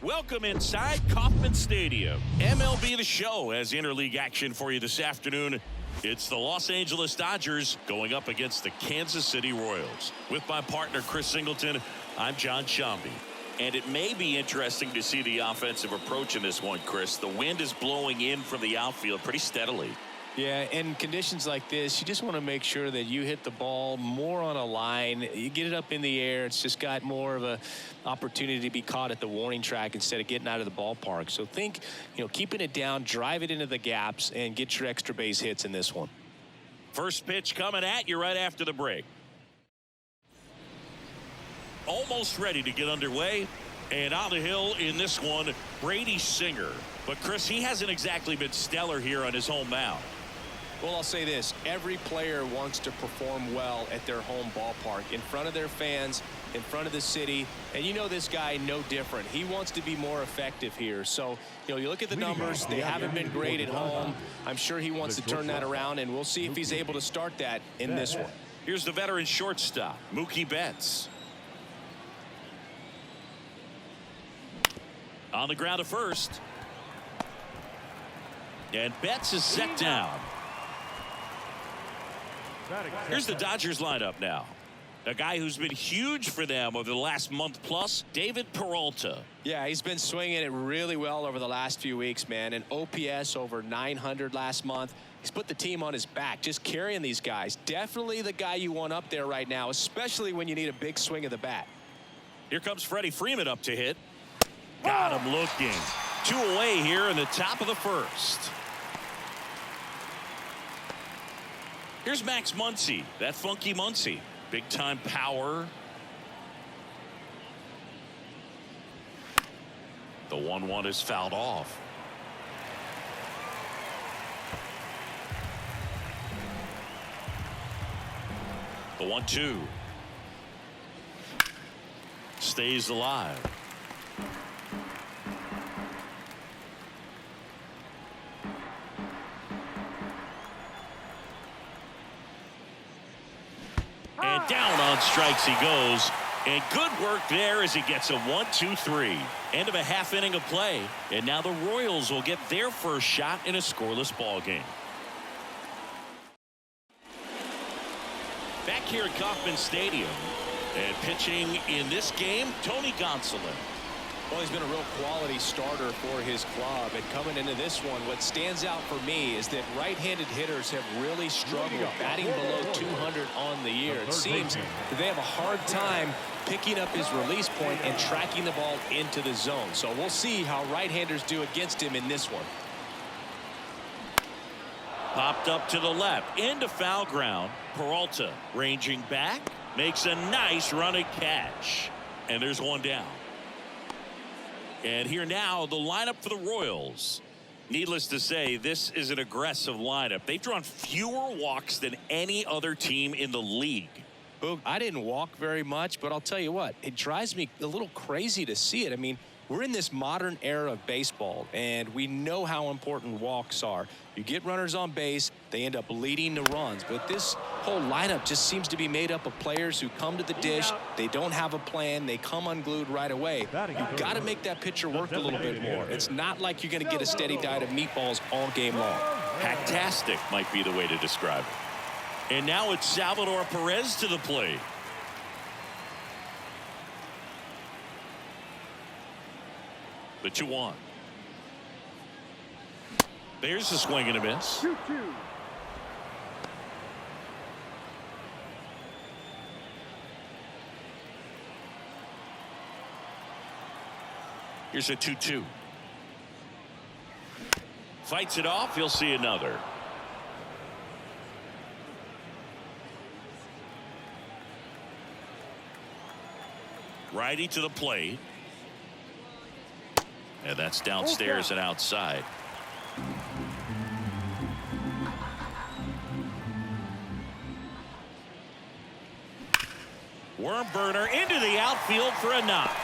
Welcome inside Kauffman Stadium. MLB The Show has interleague action for you this afternoon. It's the Los Angeles Dodgers going up against the Kansas City Royals. With my partner Chris Singleton, I'm John Shambi. And it may be interesting to see the offensive approach in this one, Chris. The wind is blowing in from the outfield pretty steadily. Yeah, in conditions like this, you just want to make sure that you hit the ball more on a line. You get it up in the air. It's just got more of a opportunity to be caught at the warning track instead of getting out of the ballpark. So think, keeping it down, drive it into the gaps, and get your extra base hits in this one. First pitch coming at you right after the break. Almost ready to get underway. And on the hill in this one, Brady Singer. But, Chris, he hasn't exactly been stellar here on his home mound. Well, I'll say this. Every player wants to perform well at their home ballpark, in front of their fans, in front of the city. And you know this guy no different. He wants to be more effective here. So, you look at the numbers. They haven't been great at home. I'm sure he wants to turn that around, and we'll see if he's able to start that in this one. Here's the veteran shortstop, Mookie Betts. On the ground at first. And Betts is set down. Here's the Dodgers lineup now. A guy who's been huge for them over the last month plus, David Peralta. Yeah, he's been swinging it really well over the last few weeks, man. An OPS over 900 last month. He's put the team on his back, just carrying these guys. Definitely the guy you want up there right now, especially when you need a big swing of the bat. Here comes Freddie Freeman up to hit. Got him looking. 2 away here in the top of the first. Here's Max Muncy, that funky Muncy. Big time power. The 1-1 is fouled off. The 1-2 stays alive. And down on strikes he goes. And good work there as he gets a 1-2-3. End of a half inning of play. And now the Royals will get their first shot in a scoreless ball game. Back here at Kauffman Stadium. And pitching in this game, Tony Gonsolin. Well, he's been a real quality starter for his club. And coming into this one, what stands out for me is that right-handed hitters have really struggled batting below 200 on the year. It seems that they have a hard time picking up his release point and tracking the ball into the zone. So we'll see how right-handers do against him in this one. Popped up to the left, into foul ground. Peralta ranging back, makes a nice running catch. And there's one down. And here now, the lineup for the Royals. Needless to say, this is an aggressive lineup. They've drawn fewer walks than any other team in the league. Boog, I didn't walk very much, but I'll tell you what, it drives me a little crazy to see it. I mean, we're in this modern era of baseball, and we know how important walks are. You get runners on base, they end up leading to runs. But this whole lineup just seems to be made up of players who come to the dish, they don't have a plan, they come unglued right away. You've got to make that pitcher work a little bit more. It's not like you're going to get a steady diet of meatballs all game long. Hacktastic might be the way to describe it. And now it's Salvador Perez to the plate. The 2-1. There's a swing and a miss. 2-2. Here's a 2-2. Fights it off. He'll see another. Righty to the plate. And that's downstairs and outside. Worm burner into the outfield for a knock.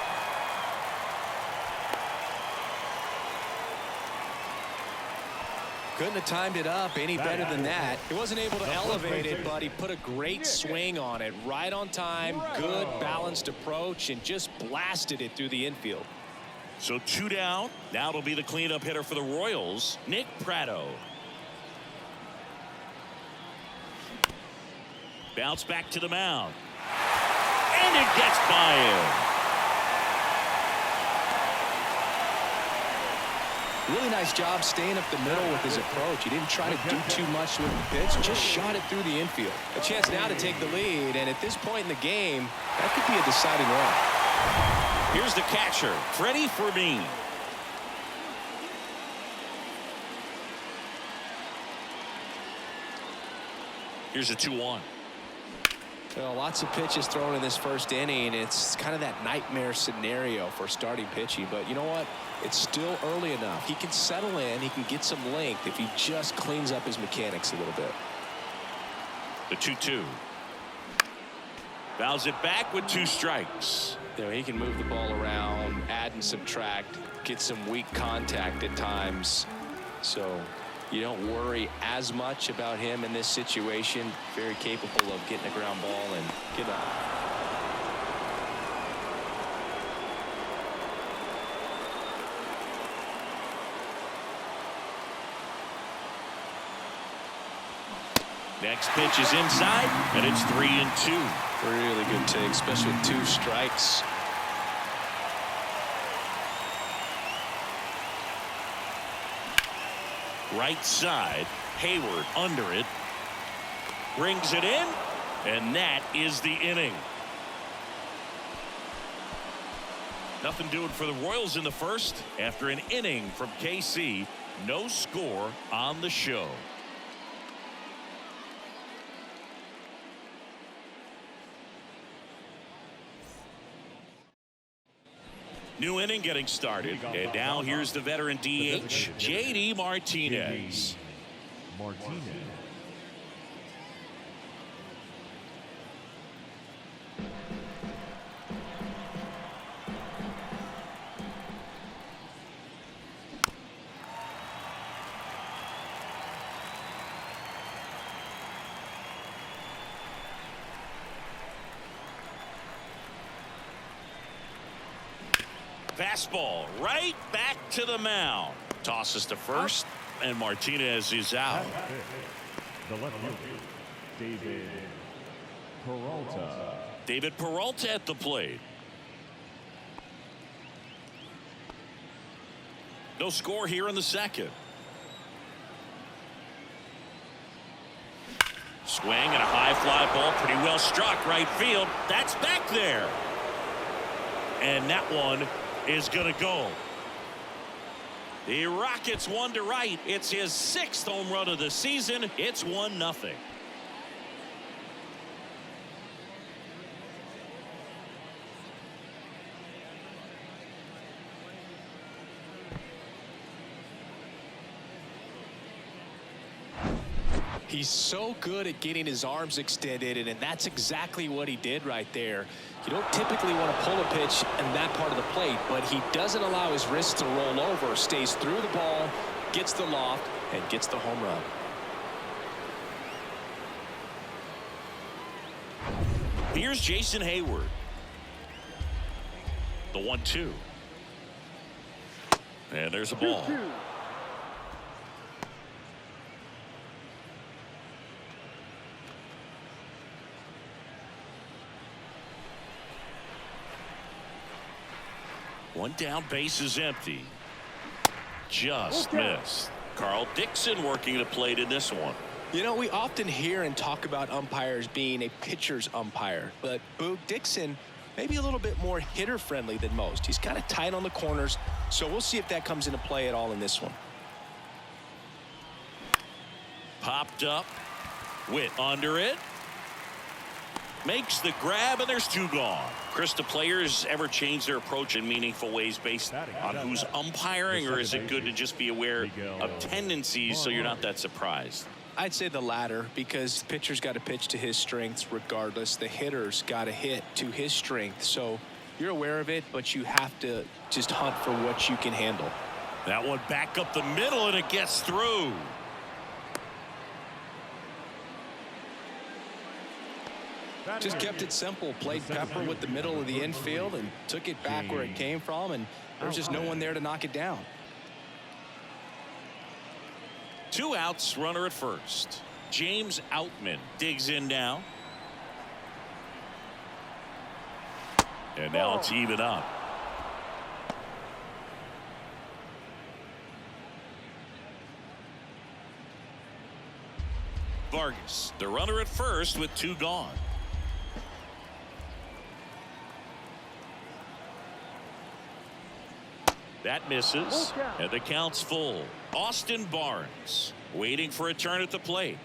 Couldn't have timed it up any better than that. He wasn't able to elevate it, but he put a great swing on it. Right on time, good balanced approach, and just blasted it through the infield. So 2 down. Now it'll be the cleanup hitter for the Royals, Nick Pratto. Bounce back to the mound. And it gets by him. Really nice job staying up the middle with his approach. He didn't try to do too much with the pitch, just shot it through the infield. A chance now to take the lead, and at this point in the game, that could be a deciding run. Here's the catcher, Freddie Fermin. Here's a 2-1. Well, lots of pitches thrown in this first inning. It's kind of that nightmare scenario for starting pitching. But you know what? It's still early enough. He can settle in. He can get some length if he just cleans up his mechanics a little bit. The 2-2. Fouls it back with 2 strikes. You know, he can move the ball around, add and subtract, get some weak contact at times. So you don't worry as much about him in this situation. Very capable of getting a ground ball and get up. Next pitch is inside, and it's 3-2. Really good take, especially with 2 strikes. Right side, Hayward under it. Brings it in, and that is the inning. Nothing doing for the Royals in the first. After an inning from KC, no score on the show. New inning getting started, and now here's the veteran DH, JD Martinez. Fastball right back to the mound. Tosses to first, and Martinez is out. The left fielder, David Peralta. David Peralta at the plate. No score here in the second. Swing and a high fly ball, pretty well struck right field. That's back there. And that one is going to go. The Rockets 1 to right. It's his 6th home run of the season. It's 1-0. He's so good at getting his arms extended, and that's exactly what he did right there. You don't typically want to pull a pitch in that part of the plate, but he doesn't allow his wrists to roll over, stays through the ball, gets the loft, and gets the home run. Here's Jason Hayward. The 1-2. And there's a ball. One down, base is empty. Just missed. Carl Dixon working the plate in this one. You know, we often hear and talk about umpires being a pitcher's umpire, but Boog Dixon maybe a little bit more hitter friendly than most. He's kind of tight on the corners, so we'll see if that comes into play at all in this one. Popped up. Witt under it. Makes the grab, and there's 2 gone. Chris, do players ever change their approach in meaningful ways based on who's umpiring, or is it good to just be aware of tendencies so you're not that surprised? I'd say the latter, because the pitcher's got to pitch to his strengths regardless. The hitter's got to hit to his strength. So you're aware of it, but you have to just hunt for what you can handle. That one back up the middle, and it gets through. Just kept it simple, played pepper with the middle of the infield and took it back where it came from, and there's just no one there to knock it down. 2 outs, runner at first. James Outman digs in now. And now it's even up. Vargas, the runner at first with 2 gone. That misses, and the count's full. Austin Barnes waiting for a turn at the plate.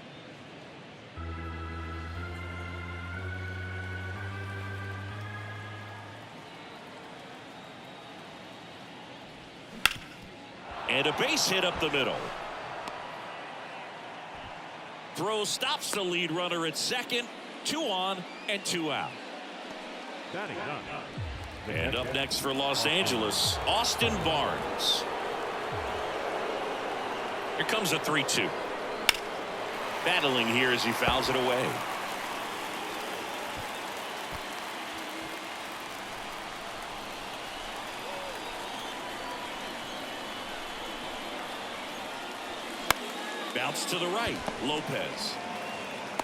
And a base hit up the middle. Throw stops the lead runner at second. 2 on and 2 out. And up next for Los Angeles, Austin Barnes. Here comes a 3-2. Battling here as he fouls it away. Bounce to the right. Lopez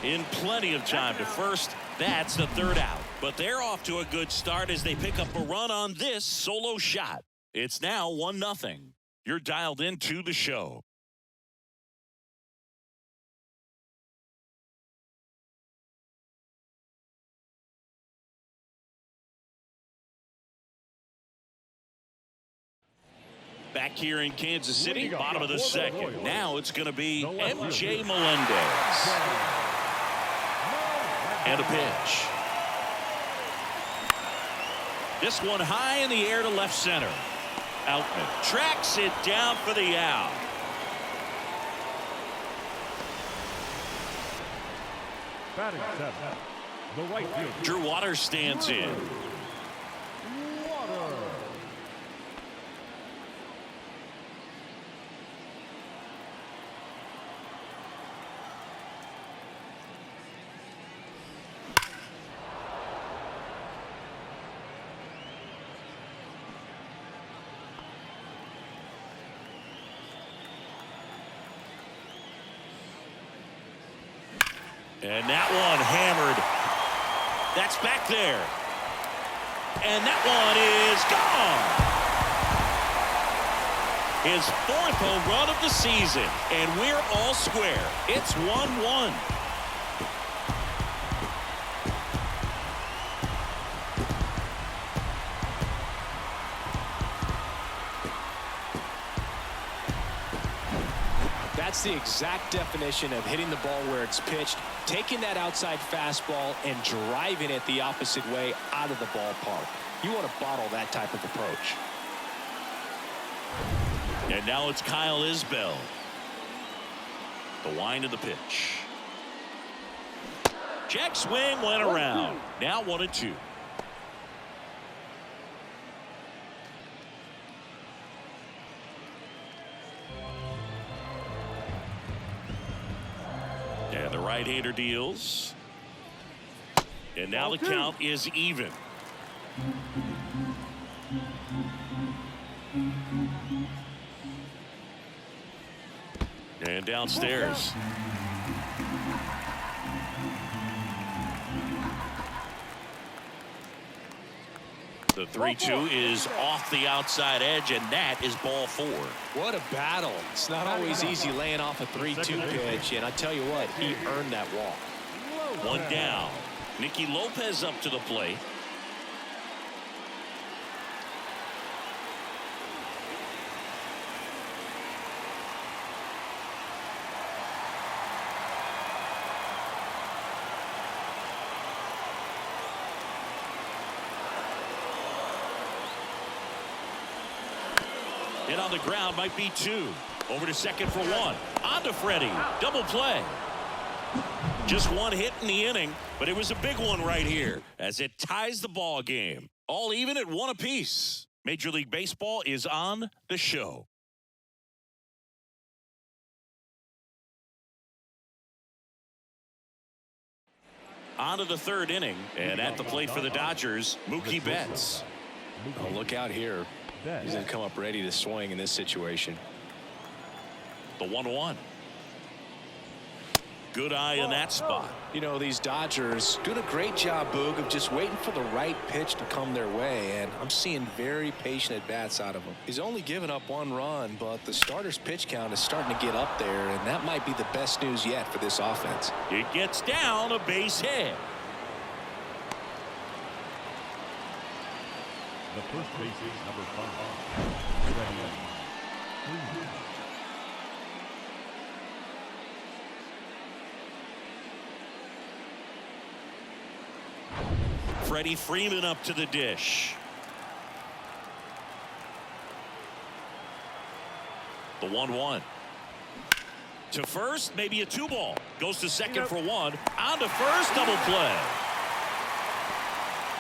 in plenty of time to first. That's the 3rd out, but they're off to a good start as they pick up a run on this solo shot. It's now 1-0. You're dialed into the show. Back here in Kansas City, bottom of the 2nd. Now it's going to be MJ Melendez. And a pitch. This one high in the air to left center. Outman tracks it down for the out. Batting 7th, the right fielder, Drew Waters stands in. And that one hammered. That's back there. And that one is gone. His 4th home run of the season. And we're all square. It's 1-1. That's the exact definition of hitting the ball where it's pitched, taking that outside fastball and driving it the opposite way out of the ballpark. You want to bottle that type of approach. And now it's Kyle Isbell. The wind of the pitch. Check swing went around. Now 1-2. And the right-hander deals. And now the count is even. And downstairs. The 3-2 is off the outside edge, and that is ball 4. What a battle. It's not always easy laying off a 3-2 pitch, and I tell you what, he earned that walk. 1 down. Nicky Lopez up to the plate. Hit on the ground, might be 2. Over to second for 1. On to Freddie. Double play. Just 1 hit in the inning, but it was a big one right here as it ties the ball game. All even at 1 apiece. Major League Baseball is on the show. On to the third inning, and at the plate for the Dodgers, Mookie Betts. Oh, look out here. He's going to come up ready to swing in this situation. The 1-1. Good eye in that spot. You know, these Dodgers doing a great job, Boog, of just waiting for the right pitch to come their way, and I'm seeing very patient at-bats out of him. He's only given up 1 run, but the starter's pitch count is starting to get up there, and that might be the best news yet for this offense. It gets down, a base hit. The first base is number 5. Freddie Freeman up to the dish. The 1-1. To first, maybe a 2-ball. Goes to second for 1. On to first, double play.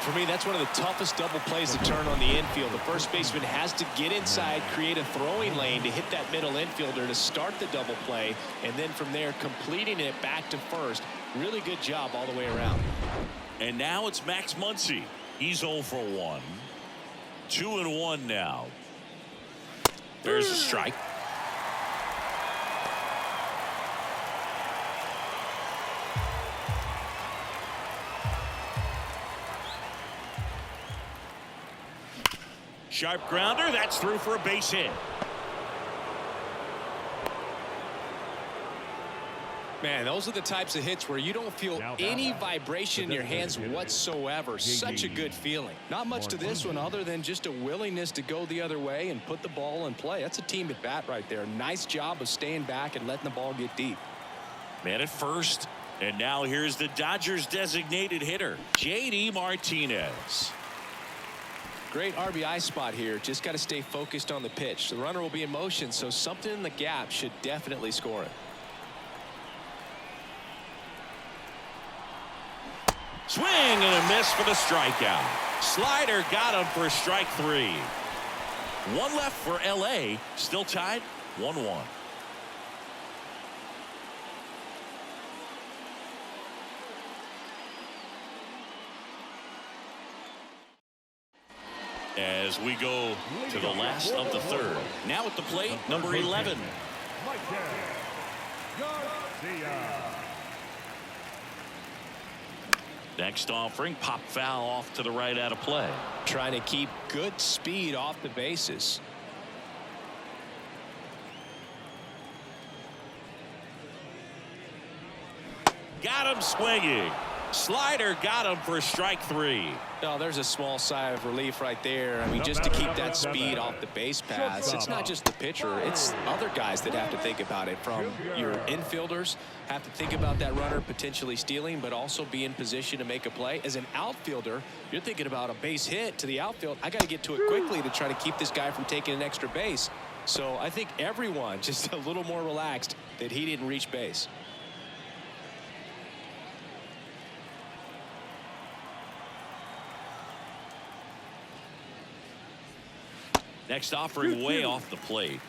For me, that's one of the toughest double plays to turn on the infield. The first baseman has to get inside, create a throwing lane to hit that middle infielder to start the double play, and then from there completing it back to first. Really good job all the way around. And now it's Max Muncy. He's 0 for 1. 2-1 now. There's a strike. Sharp grounder. That's through for a base hit. Man, those are the types of hits where you don't feel any vibration in your hands whatsoever. Such a good feeling. Not much to this one other than just a willingness to go the other way and put the ball in play. That's a team at bat right there. Nice job of staying back and letting the ball get deep. Man at first. And now here's the Dodgers designated hitter, J.D. Martinez. Great RBI spot here. Just got to stay focused on the pitch. The runner will be in motion, so something in the gap should definitely score it. Swing and a miss for the strikeout. Slider got him for strike 3. 1 left for L.A. Still tied 1-1. As we go to the last of the third. Now at the plate, number 11. Next offering, pop foul off to the right out of play. Trying to keep good speed off the bases. Got him swinging. Slider got him for strike 3. Oh, there's a small sigh of relief right there. I mean, just to keep that speed off the base paths. It's not just the pitcher. It's other guys that have to think about it. From your infielders have to think about that runner potentially stealing, but also be in position to make a play. As an outfielder, you're thinking about a base hit to the outfield. I got to get to it quickly to try to keep this guy from taking an extra base. So I think everyone just a little more relaxed that he didn't reach base. Next offering way off the plate.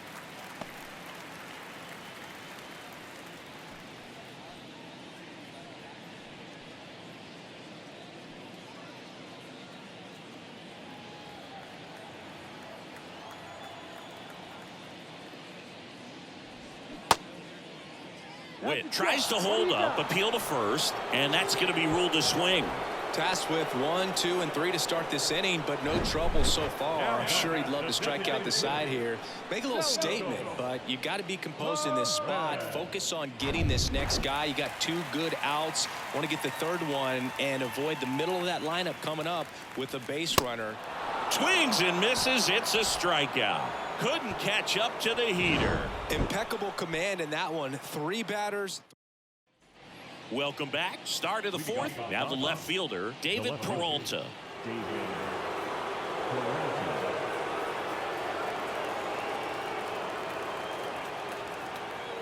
Witt tries to hold up, appeal to first, and that's going to be ruled a swing. Tasked with 1, 2, and 3 to start this inning, but no trouble so far. I'm sure he'd love to strike out the side here. Make a little statement, but you got to be composed in this spot. Focus on getting this next guy. You got 2 good outs. Want to get the third one and avoid the middle of that lineup coming up with a base runner. Swings and misses. It's a strikeout. Couldn't catch up to the heater. Impeccable command in that one. 3 batters. Welcome back. Start of the 4th. Now the left fielder, David Peralta.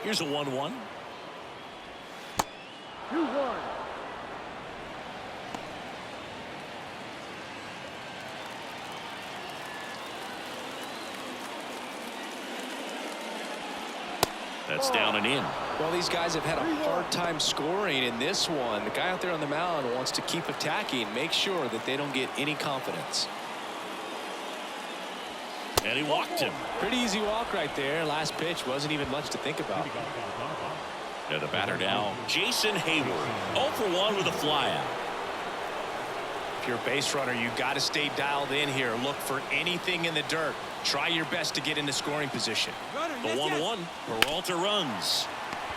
Here's a 1-1. 2-1. That's down and in. Well, these guys have had a hard time scoring in this one. The guy out there on the mound wants to keep attacking, make sure that they don't get any confidence. And he walked him. Pretty easy walk right there. Last pitch wasn't even much to think about. And the batter now, Jason Hayward. 0 for 1 with a flyout. If you're a base runner, you got to stay dialed in here. Look for anything in the dirt. Try your best to get into scoring position. The 1-1. Peralta runs.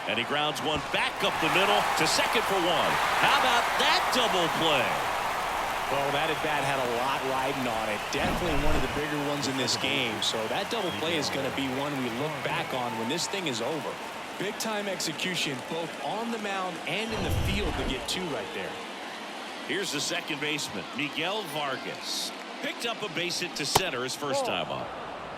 And he grounds one back up the middle to second for 1. How about that double play? Well, that at bat had a lot riding on it. Definitely one of the bigger ones in this game. So that double play is going to be one we look back on when this thing is over. Big time execution both on the mound and in the field to get 2 right there. Here's the second baseman, Miguel Vargas. Picked up a base hit to center his first time up.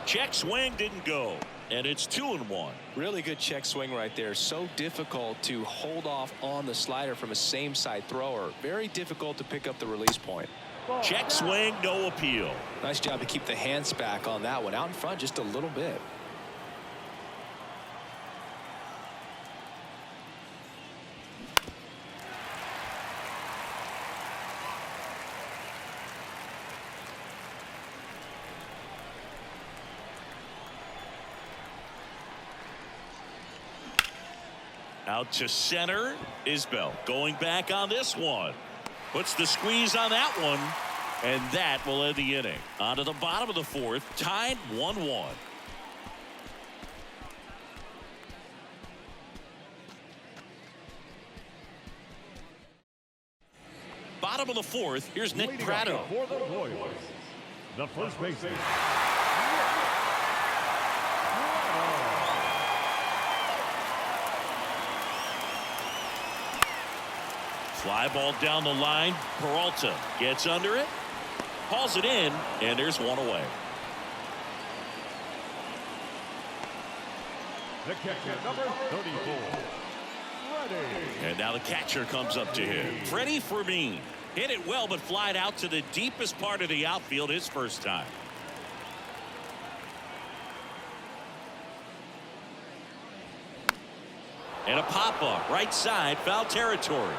Check swing didn't go. And it's 2-1. Really good check swing right there. So difficult to hold off on the slider from a same side thrower. Very difficult to pick up the release point. Check swing, no appeal. Nice job to keep the hands back on that one. Out in front just a little bit. Out to center is Bell. Going back on this one. Puts the squeeze on that one. And that will end the inning. On to the bottom of the 4th. Tied 1-1. Bottom of the 4th. Here's Nick Pratto. For the Royals, the first baseman. Fly ball down the line. Peralta gets under it. Hauls it in. And there's one away. The catcher, number 34. Freddie. And now the catcher comes up to him. Freddie Fermin. Hit it well, but flied out to the deepest part of the outfield his first time. And a pop-up. Right side. Foul territory.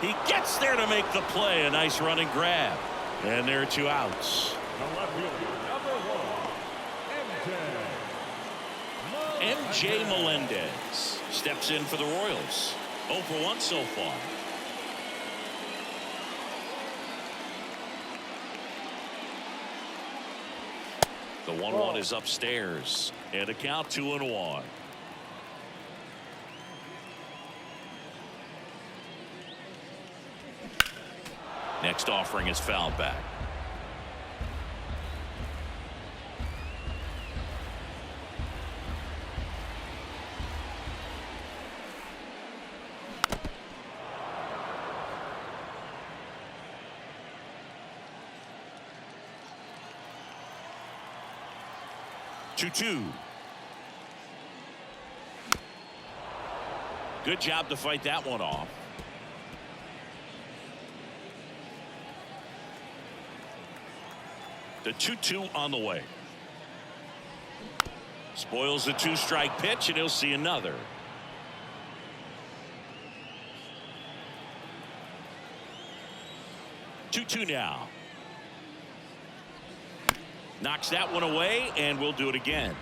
He gets there to make the play. A nice running grab. And there are 2 outs. The left fielder, number 1, MJ Melendez steps in for the Royals. 0 for 1 so far. The 1-1 is upstairs. And a count 2-1. Next offering is fouled back. Two. Good job to fight that one off. The 2-2 on the way. Spoils the 2-strike pitch, and he'll see another. Two now. Knocks that one away, and we'll do it again.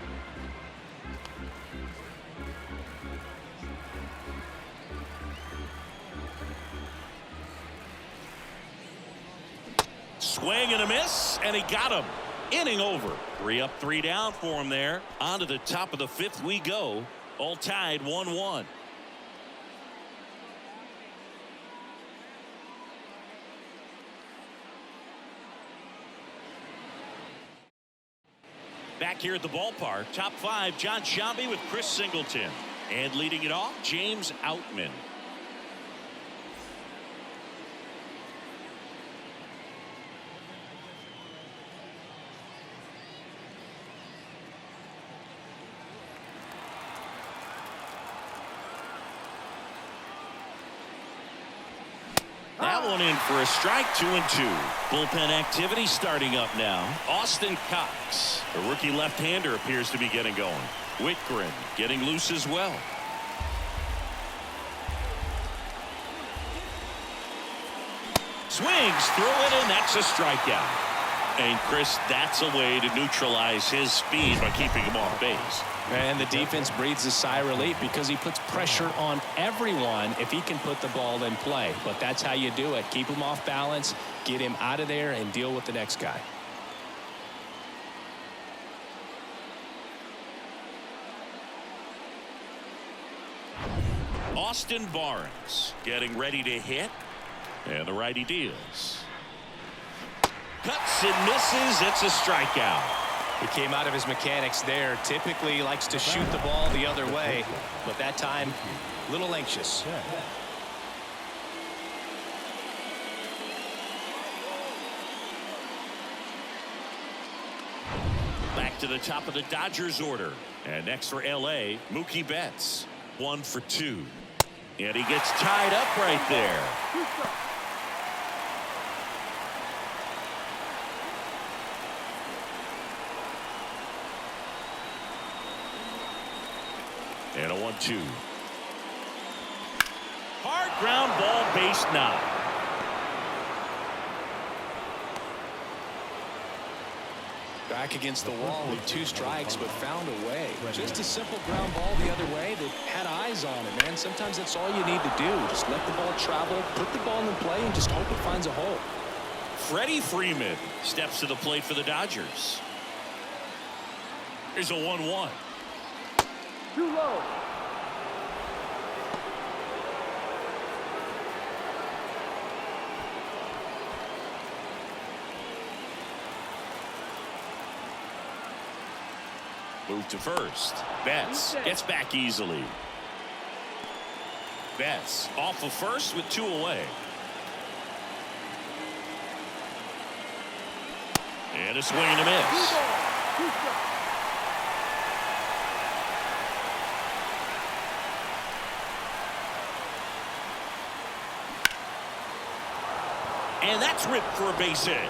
Swing and a miss, and he got him. Inning over. 3 up, 3 down for him there. On to the top of the 5th we go. All tied 1-1. Back here at the ballpark, top 5, John Shambi with Chris Singleton. And leading it off, James Outman. That one in for a strike. 2-2. Bullpen activity starting up now. Austin Cox, the rookie left-hander, appears to be getting going. Whitgren getting loose as well. Swings through it, and that's a strikeout. And, Chris, that's a way to neutralize his speed by keeping him off base. And the defense breathes a sigh of relief because he puts pressure on everyone if he can put the ball in play. But that's how you do it. Keep him off balance, get him out of there, and deal with the next guy. Austin Barnes getting ready to hit. And the righty deals. Cuts and misses. It's a strikeout. He came out of his mechanics there. Typically likes to shoot the ball the other way, but that time a little anxious. Back to the top of the Dodgers order. And next for LA, Mookie Betts. 1 for 2. And he gets tied up right there. And a 1-2. Hard ground ball, base knock. Back against the wall with 2 strikes, but found a way. Just a simple ground ball the other way that had eyes on it, man. Sometimes that's all you need to do. Just let the ball travel, put the ball in play, and just hope it finds a hole. Freddie Freeman steps to the plate for the Dodgers. Here's a 1-1. Too low. Move to first. Betts gets back easily. Betts off of first with 2 away. And a swing and a miss. And that's ripped for a base hit.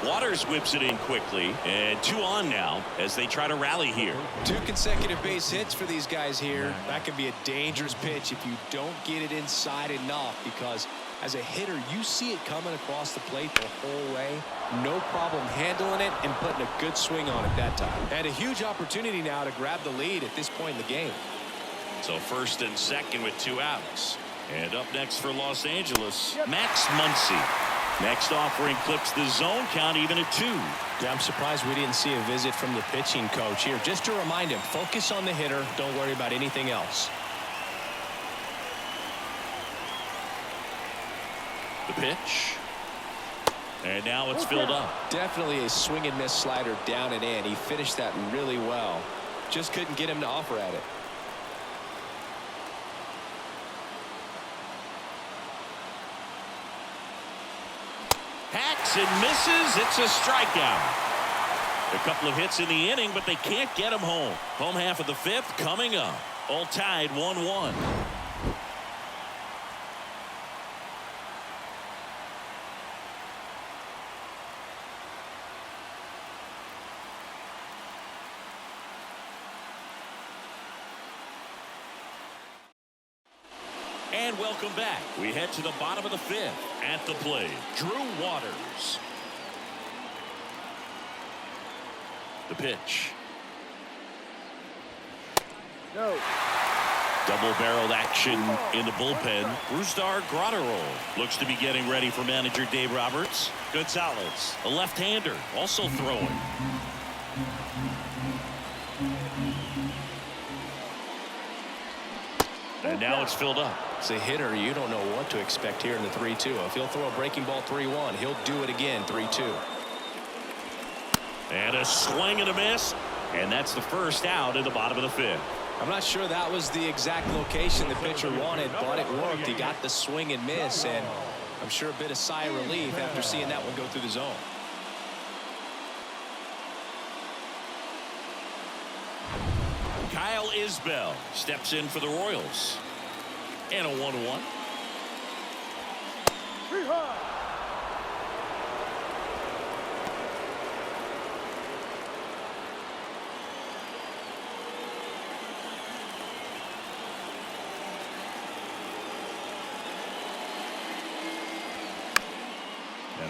Waters whips it in quickly, and 2 on now as they try to rally here. 2 consecutive base hits for these guys here. That can be a dangerous pitch if you don't get it inside enough, because as a hitter, you see it coming across the plate the whole way. No problem handling it and putting a good swing on it that time. And a huge opportunity now to grab the lead at this point in the game. So first and second with 2 outs. And up next for Los Angeles, Max Muncy. Next offering clips the zone count even at 2. Yeah, I'm surprised we didn't see a visit from the pitching coach here, just to remind him, focus on the hitter, don't worry about anything else. The pitch. And now it's filled up. Definitely a swing and miss slider down and in. He finished that really well. Just couldn't get him to offer at it. Hacks and misses. It's a strikeout. A couple of hits in the inning, but they can't get him home. Home half of the 5th coming up. All tied 1-1. And welcome back. We head to the bottom of the 5th. At the plate, Drew Waters. The pitch. No. Double-barreled action in the bullpen. Brusdar Graterol looks to be getting ready for manager Dave Roberts. Gonzalez, a left-hander, also throwing. And now it's filled up. As a hitter, you don't know what to expect here in the 3-2. If he'll throw a breaking ball 3-1, he'll do it again 3-2. And a swing and a miss. And that's the first out in the bottom of the 5th. I'm not sure that was the exact location the pitcher wanted, but it worked. He got the swing and miss, and I'm sure a bit of sigh of relief after seeing that one go through the zone. Kyle Isbell steps in for the Royals. And a 1-1.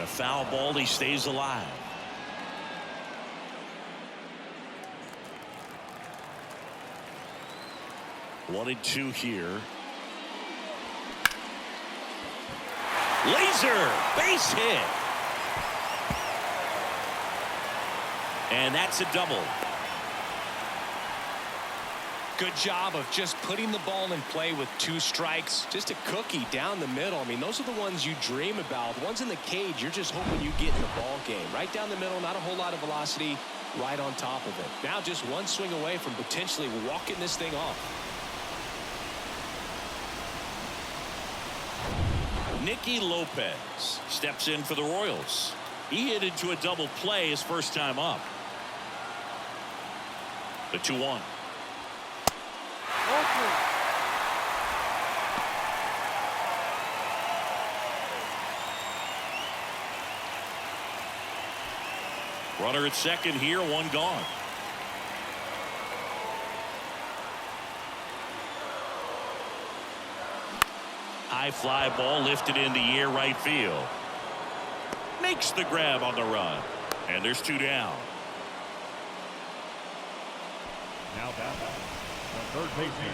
foul ball. He stays alive. One and two here. Laser base hit. And that's a double. Good job of just putting the ball in play with 2 strikes. Just a cookie down the middle. I mean, those are the ones you dream about. The ones in the cage, you're just hoping you get in the ball game. Right down the middle, not a whole lot of velocity, right on top of it. Now just one swing away from potentially walking this thing off. Nicky Lopez steps in for the Royals. He hit into a double play his first time up. The 2-1. Runner at second here, one gone. High fly ball lifted in the air right field. Makes the grab on the run. And there's 2 down. Now back, the third baseman,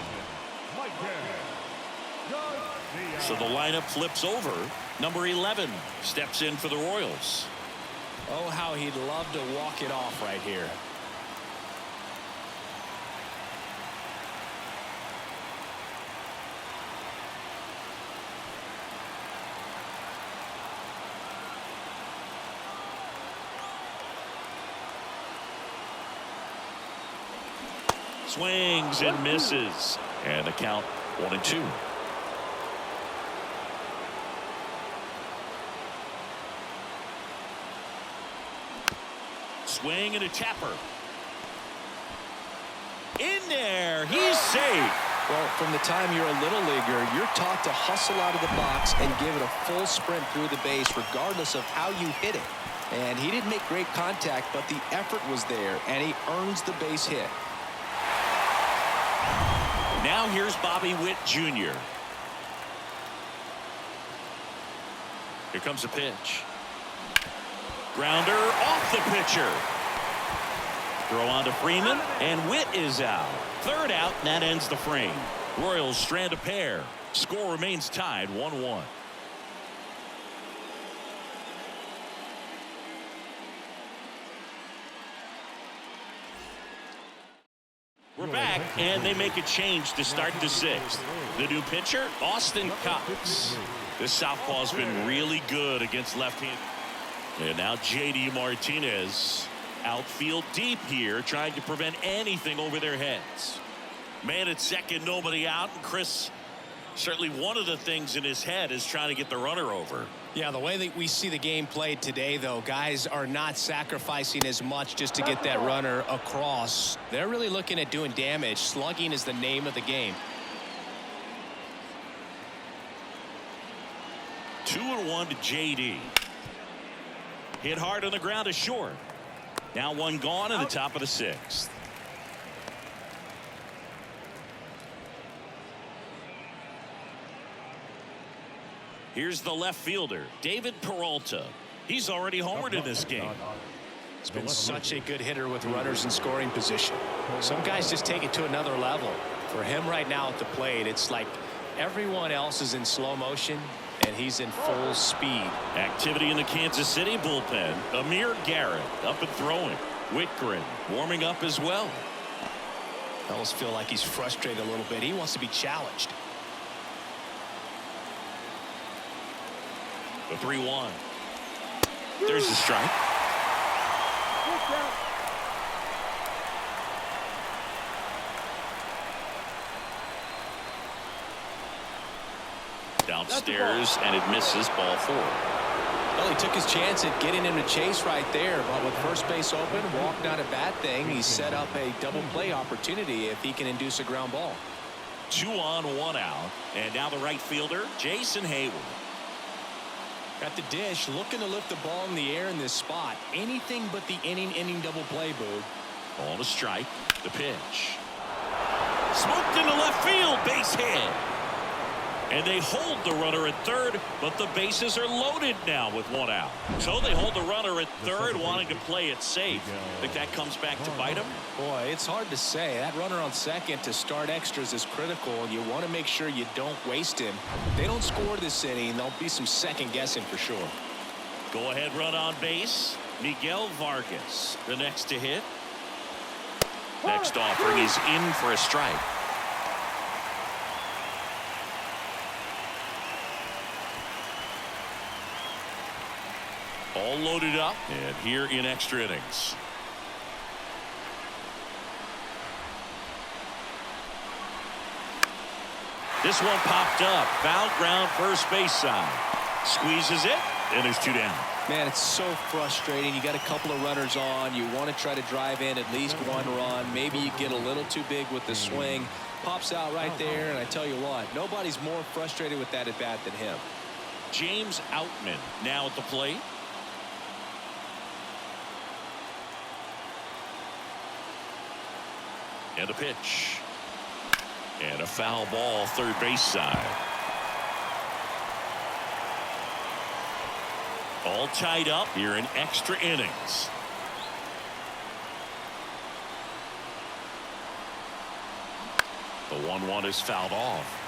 Mike Garrett. So the lineup flips over. Number 11 steps in for the Royals. Oh, how he'd love to walk it off right here. Swings and misses. And the count 1-2. Swing and a tapper. In there. He's safe. Well, from the time you're a little leaguer, you're taught to hustle out of the box and give it a full sprint through the base regardless of how you hit it. And he didn't make great contact, but the effort was there, and he earns the base hit. Now here's Bobby Witt Jr. Here comes a pitch. Grounder off the pitcher. Throw on to Freeman, and Witt is out. Third out, and that ends the frame. Royals strand a pair. Score remains tied 1-1. We're back, and they make a change to start the 6th. The new pitcher, Austin Cox. This southpaw's been really good against left-handed. And now J.D. Martinez, outfield deep here, trying to prevent anything over their heads. Man at second, nobody out. And Chris, certainly one of the things in his head is trying to get the runner over. Yeah, the way that we see the game played today, though, guys are not sacrificing as much just to get that runner across. They're really looking at doing damage. Slugging is the name of the game. 2-1 to J.D. Hit hard on the ground is short. Now one gone in the top of the 6th. Here's the left fielder, David Peralta. He's already homered in this game. He's been such a good hitter with runners in scoring position. Some guys just take it to another level. For him right now at the plate, it's like everyone else is in slow motion, and he's in full speed. Activity in the Kansas City bullpen. Amir Garrett up and throwing. Whitgren warming up as well. I almost feel like he's frustrated a little bit. He wants to be challenged. The 3-1. There's the strike. Downstairs, and it misses, ball 4. Well, he took his chance at getting him to chase right there, but with first base open, walk not a bad thing. He set up a double play opportunity if he can induce a ground ball. 2 on, 1 out, and now the right fielder, Jason Hayward. Got the dish, looking to lift the ball in the air in this spot. Anything but the inning double play, Boog. Ball to strike. The pitch. Smoked into left field. Base hit. And they hold the runner at third, but the bases are loaded now with one out. So they hold the runner at third, wanting to play it safe. Think that comes back to bite them? Boy, it's hard to say. That runner on second to start extras is critical. You want to make sure you don't waste him. If they don't score this inning, there'll be some second guessing for sure. Go ahead run on base. Miguel Vargas, the next to hit. Next offering is in for a strike. All loaded up and here in extra innings. This one popped up. Foul ground first base side. Squeezes it and there's 2 down. Man, it's so frustrating. You got a couple of runners on. You want to try to drive in at least one run. Maybe you get a little too big with the swing. Pops out right there, and I tell you what, nobody's more frustrated with that at bat than him. James Outman now at the plate. And a pitch. And a foul ball third base side. All tied up here in extra innings. The 1-1 is fouled off.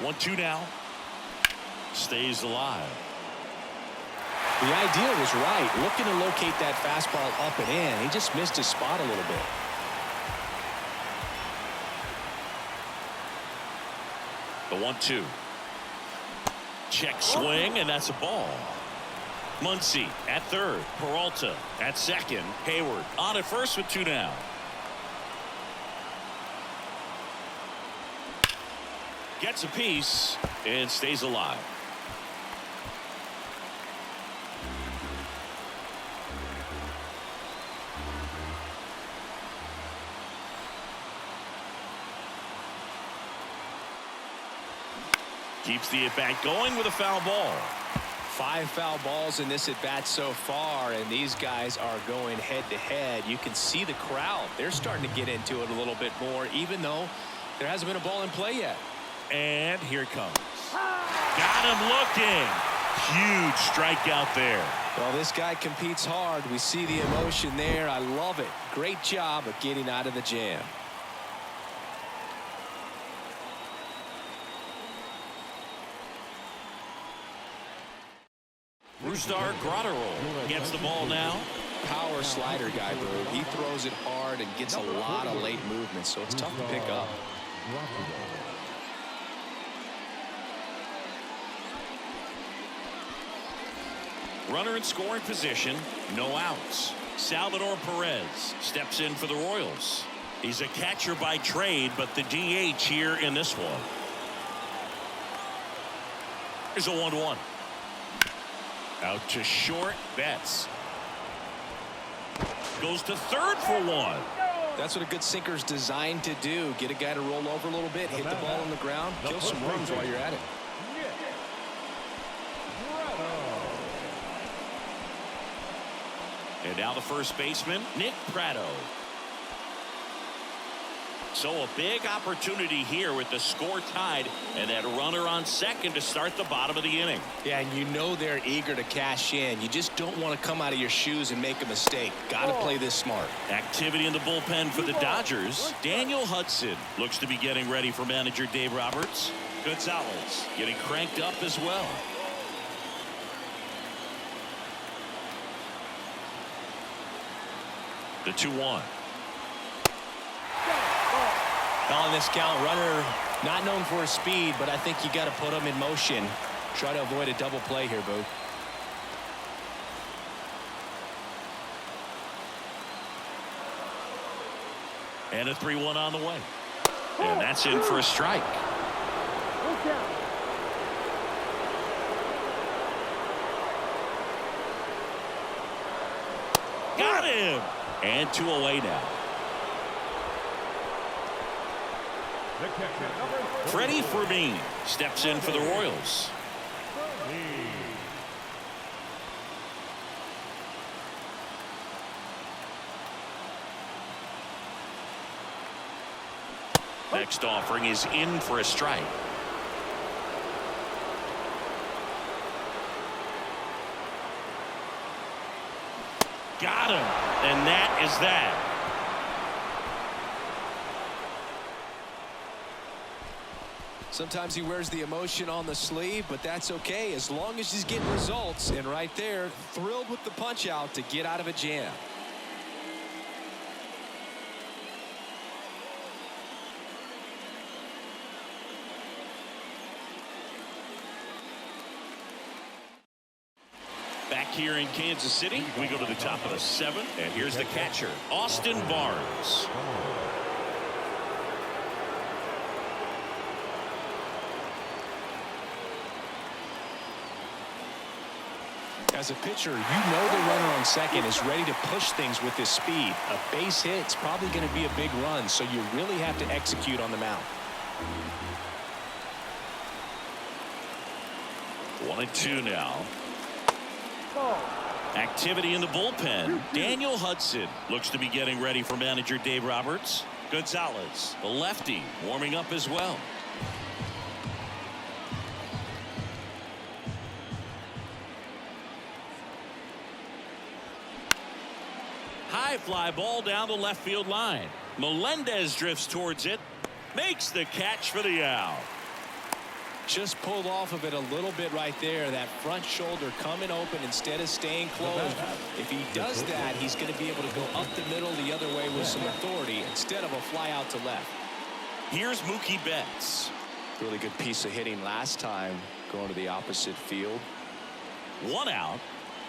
One, two now. Stays alive. The idea was right. Looking to locate that fastball up and in. He just missed his spot a little bit. The 1-2. Check swing, and that's a ball. Muncy at third. Peralta at second. Hayward on at first with 2 down. Gets a piece and stays alive. Keeps the at-bat going with a foul ball. 5 foul balls in this at-bat so far, and these guys are going head-to-head. You can see the crowd. They're starting to get into it a little bit more, even though there hasn't been a ball in play yet. And here it comes. Got him looking. Huge strikeout there. Well, this guy competes hard. We see the emotion there. I love it. Great job of getting out of the jam. Brusdar Grotterol gets the ball now. Power slider guy, bro. He throws it hard and gets a lot of late movement, so it's tough to pick up. Runner in scoring position, no outs. Salvador Perez steps in for the Royals. He's a catcher by trade, but the DH here in this one. Here's a 1-1. Out to short. Betts goes to third for 1. That's what a good sinker's designed to do. Get a guy to roll over a little bit, hit the ball on the ground, kill some runs while you're at it. And now the first baseman, Nick Pratto. So a big opportunity here with the score tied and that runner on second to start the bottom of the inning. Yeah, and you know they're eager to cash in. You just don't want to come out of your shoes and make a mistake. Got to play this smart. Activity in the bullpen for the Dodgers. Daniel Hudson looks to be getting ready for manager Dave Roberts. Gonzalez getting cranked up as well. The 2-1. On this count, runner not known for his speed, but I think you got to put him in motion. Try to avoid a double play here, Boo. And a 3-1 on the way. And that's in for a strike. Got him. And 2 away now. The Freddie Fermin steps in for the Royals. Next offering is in for a strike. Got him. And that is that. Sometimes he wears the emotion on the sleeve, but that's okay as long as he's getting results. And right there, thrilled with the punch out to get out of a jam. Back here in Kansas City, we go to the top of the 7th, and here's the catcher, Austin Barnes. As a pitcher, you know the runner on second is ready to push things with his speed. A base hit's probably going to be a big run, so you really have to execute on the mound. 1-2 now. Activity in the bullpen. Daniel Hudson looks to be getting ready for manager Dave Roberts. Gonzalez, the lefty, warming up as well. High fly ball down the left field line. Melendez drifts towards it. Makes the catch for the out. Just pulled off of it a little bit right there. That front shoulder coming open instead of staying closed. If he does that, he's going to be able to go up the middle the other way with some authority instead of a fly out to left. Here's Mookie Betts. Really good piece of hitting last time going to the opposite field. 1 out.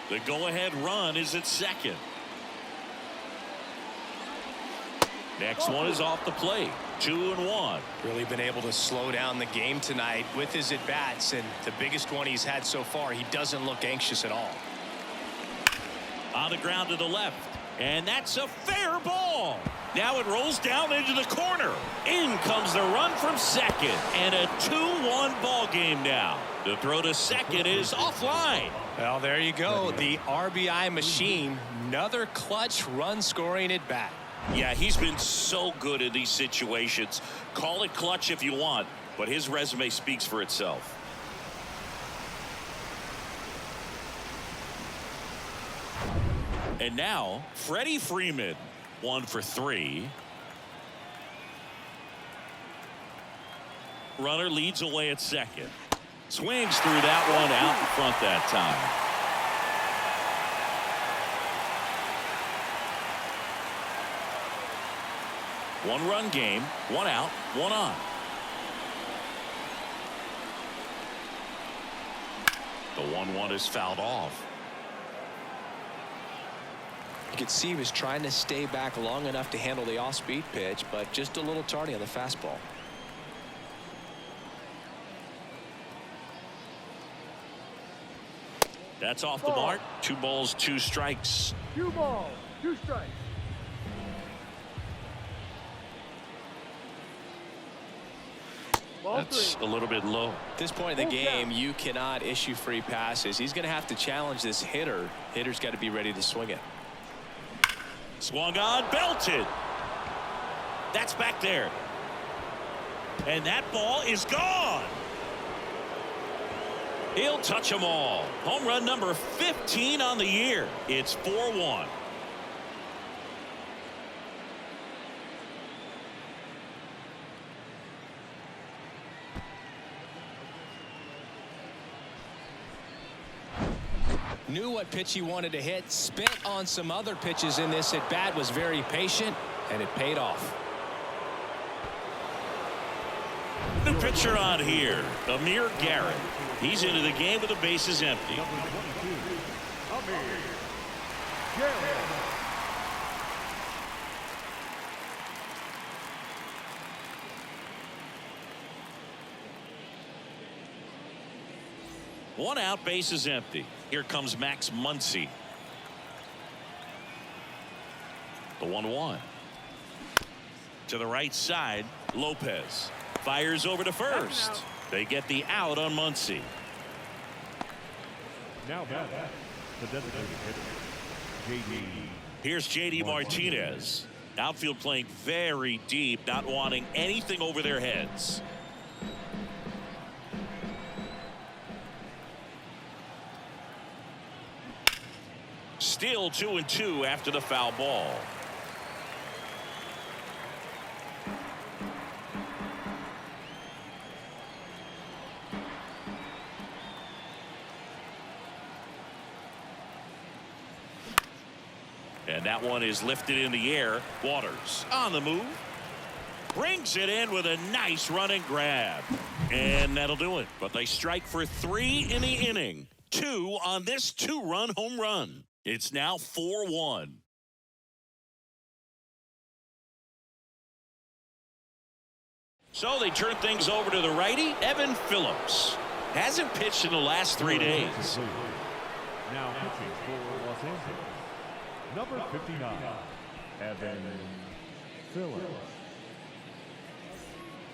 The go-ahead run is at second. Next one is off the plate. 2-1. Really been able to slow down the game tonight with his at-bats, and the biggest one he's had so far, he doesn't look anxious at all. On the ground to the left, and that's a fair ball. Now it rolls down into the corner. In comes the run from second, and a 2-1 ball game now. The throw to second is offline. Well, there you go. The RBI machine. Another clutch run scoring at bat. Yeah, he's been so good in these situations. Call it clutch if you want, but his resume speaks for itself. And now, Freddie Freeman, 1 for 3. Runner leads away at second. Swings through that one out in front that time. One-run game, 1 out, 1 on. The 1-1 is fouled off. You could see he was trying to stay back long enough to handle the off-speed pitch, but just a little tardy on the fastball. That's off the mark. 2 balls, 2 strikes. 2 balls, 2 strikes. That's a little bit low. At this point in the game, you cannot issue free passes. He's going to have to challenge this hitter. Hitter's got to be ready to swing it. Swung on, belted. That's back there. And that ball is gone. He'll touch them all. Home run number 15 on the year. It's 4-1. Knew what pitch he wanted to hit, spent on some other pitches in this at bat, was very patient, and it paid off. The pitcher on here, Amir Garrett. He's into the game with the bases empty. Number 22, Amir Garrett. One out, bases empty. Here comes Max Muncy. The 1-1. To the right side, Lopez fires over to first. They get the out on Muncy. Now back, the designated hitter, J.D. Here's J.D. Martinez. Outfield playing very deep, not wanting anything over their heads. Still 2-2 after the foul ball. And that one is lifted in the air. Waters on the move. Brings it in with a nice running grab. And that'll do it. But they strike for 3 in the inning. 2 on this 2-run home run. It's now 4-1. So they turn things over to the righty, Evan Phillips. Hasn't pitched in the last 3 days. Now pitching for Los Angeles, number 59, Evan Phillips.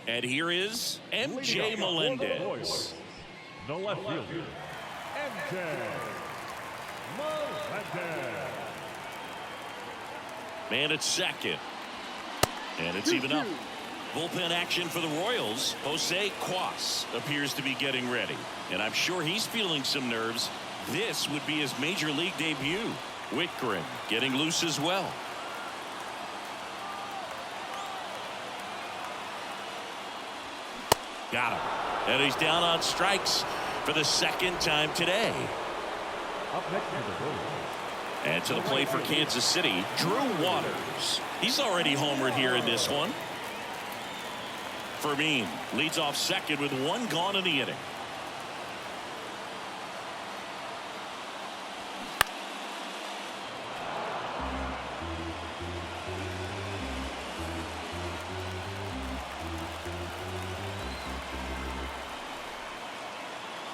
And here is MJ Melendez. The left fielder, MJ Melendez. Man at second. And it's even up. Bullpen action for the Royals. Jose Cuas appears to be getting ready. And I'm sure he's feeling some nerves. This would be his major league debut. Whitgren getting loose as well. Got him. And he's down on strikes for the second time today. Up next to the Royals. And to the plate for Kansas City, Drew Waters. He's already homered here in this one. Fermin leads off second with 1 gone in the inning.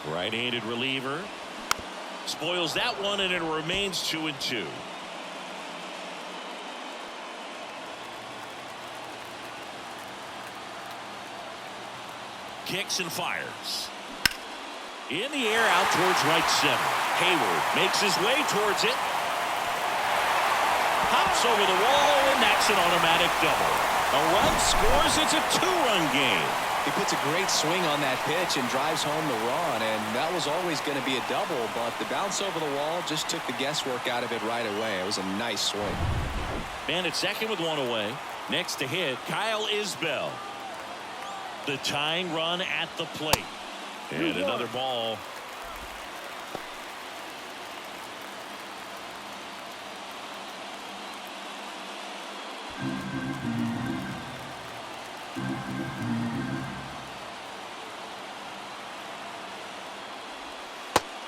Right-handed reliever. Spoils that one, and it remains 2-2. Kicks and fires. In the air out towards right center. Hayward makes his way towards it. Hops over the wall, and that's an automatic double. A run scores. It's a 2-run game. He puts a great swing on that pitch and drives home the run, and that was always going to be a double, but the bounce over the wall just took the guesswork out of it right away. It was a nice swing. Man at second with 1 away. Next to hit, Kyle Isbell. The tying run at the plate. And another ball.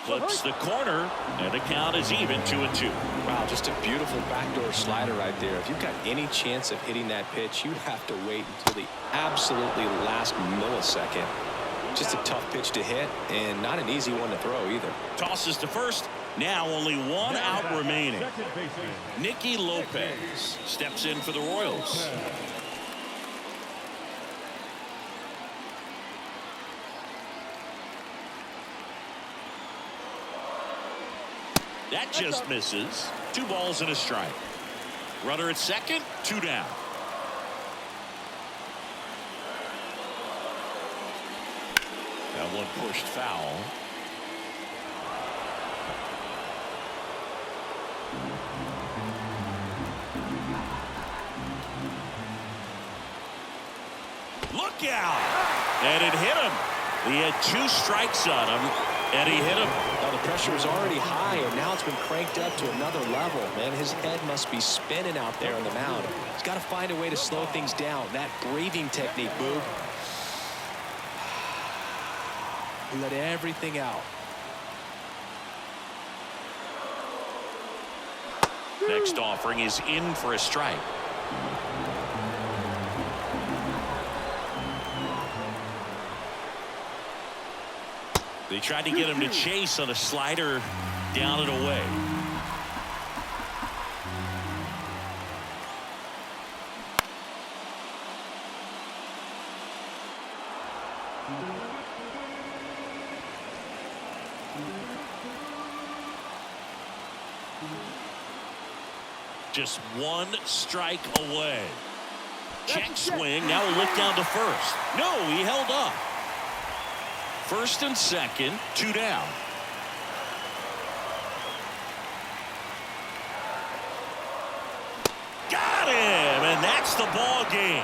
Clips the corner, and the count is even 2-2. Wow, just a beautiful backdoor slider right there. If you've got any chance of hitting that pitch, you'd have to wait until the absolutely last millisecond. Just a tough pitch to hit, and not an easy one to throw either. Tosses to first. Now only 1 out remaining. Nicky Lopez steps in for the Royals. That just misses. 2 balls and a strike. Runner at second, 2 down. That one pushed foul. Look out! And it hit him. He had 2 strikes on him, and he hit him. Now the pressure was already high, and now it's been cranked up to another level. Man, his head must be spinning out there on the mound. He's got to find a way to slow things down. That breathing technique, Boog. Let everything out. Next offering is in for a strike. They tried to get him to chase on a slider down and away. Just one strike away. Check swing. Now we'll look down to first. No, he held up. First and second, 2 down. Got him, and that's the ball game.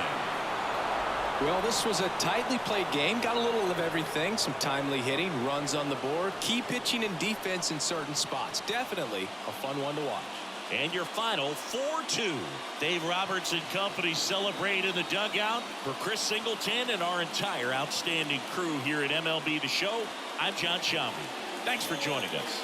Well, this was a tightly played game. Got a little of everything. Some timely hitting, runs on the board, key pitching and defense in certain spots. Definitely a fun one to watch. And your final 4-2. Dave Roberts and company celebrate in the dugout. For Chris Singleton and our entire outstanding crew here at MLB The Show, I'm John Shambi. Thanks for joining us.